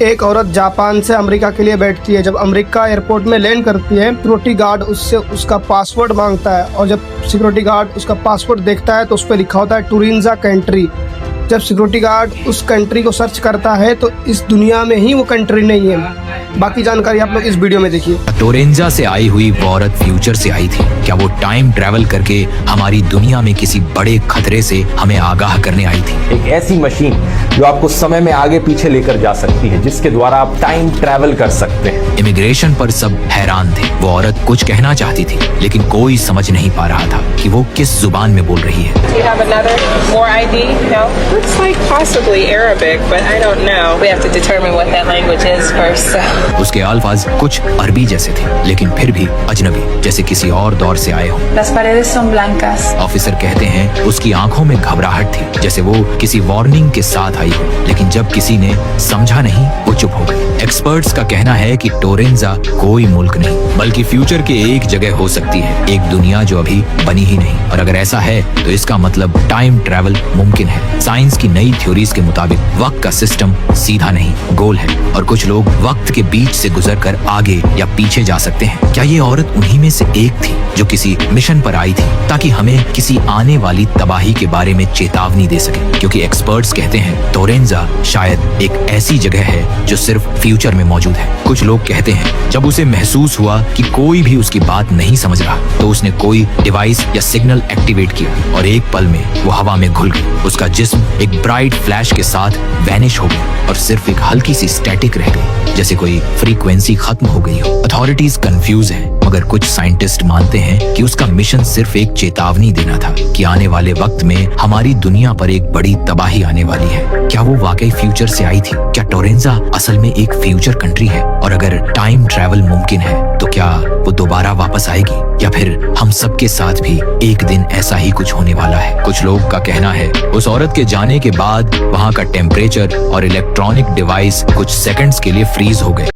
एक औरत जापान से अमेरिका के लिए बैठती है। जब अमेरिका एयरपोर्ट में लैंड करती है, सिक्योरिटी गार्ड उससे उसका पासवर्ड मांगता है और जब सिक्योरिटी गार्ड उसका पासवर्ड देखता है तो उस पर लिखा होता है टूरिंजा कंट्री। जब सिक्योरिटी गार्ड उस कंट्री को सर्च करता है तो इस दुनिया में ही वो कंट्री नहीं है। बाकी जानकारी आप लोग इस वीडियो में देखिए। टोरेंजा से आई हुई वो औरत फ्यूचर से आई थी। क्या वो टाइम ट्रैवल करके हमारी दुनिया में किसी बड़े खतरे से हमें आगाह करने आई थी? एक ऐसी मशीन जो आपको समय में आगे पीछे लेकर जा सकती है, जिसके द्वारा आप टाइम ट्रैवल कर सकते हैं। इमिग्रेशन पर सब हैरान थे। वो औरत कुछ कहना चाहती थी लेकिन कोई समझ नहीं पा रहा था कि वो किस जुबान में बोल रही है। Do you have another more ID? No? Looks like possibly Arabic, but I don't know. We have to determine what that language is first. उसके अल्फाज कुछ अरबी जैसे थे लेकिन फिर भी अजनबी, जैसे किसी और दौर से आए हों। Las paredes son blancas. Officer कहते हैं उसकी आंखों में घबराहट थी, जैसे वो किसी वार्निंग के साथ आई हो। लेकिन जब किसी ने समझा नहीं, वो चुप हो गई। एक्सपर्ट्स का कहना है कि टोरेंजा कोई मुल्क नहीं बल्कि फ्यूचर के एक जगह हो सकती है, एक दुनिया जो अभी बनी ही नहीं। और अगर ऐसा है तो इसका मतलब टाइम ट्रैवल मुमकिन है। साइंस की नई थ्योरीज के मुताबिक वक्त का सिस्टम सीधा नहीं, गोल है और कुछ लोग वक्त के बीच से गुजरकर आगे या पीछे जा सकते हैं। क्या ये औरत उन्हीं में से एक थी जो किसी मिशन पर आई थी ताकि हमें किसी आने वाली तबाही के बारे में चेतावनी दे सके? क्योंकि एक्सपर्ट्स कहते हैं टोरेंजा शायद एक ऐसी जगह है जो सिर्फ फ्यूचर में मौजूद है। कुछ लोग कहते हैं जब उसे महसूस हुआ कि कोई भी उसकी बात नहीं समझ रहा तो उसने कोई डिवाइस या सिग्नल एक्टिवेट किया और एक पल में वो हवा में घुल गई। उसका जिस्म एक ब्राइट फ्लैश के साथ वैनिश हो गया और सिर्फ एक हल्की सी स्टैटिक रह गई, जैसे कोई फ्रीक्वेंसी खत्म हो गई हो। अथॉरिटीज कंफ्यूज हैं, मगर कुछ साइंटिस्ट मानते हैं कि उसका मिशन सिर्फ एक चेतावनी देना था कि आने वाले वक्त में हमारी दुनिया पर एक बड़ी तबाही आने वाली है। क्या वो वाकई फ्यूचर से आई थी? क्या टोरेंजा असल में एक फ्यूचर कंट्री है? और अगर टाइम ट्रैवल मुमकिन है तो क्या वो दोबारा वापस आएगी या फिर हम सबके साथ भी एक दिन ऐसा ही कुछ होने वाला है? कुछ लोग का कहना है उस औरत के जाने के बाद वहाँ का टेम्परेचर और इलेक्ट्रॉनिक डिवाइस कुछ सेकंड्स के लिए फ्रीज हो गए।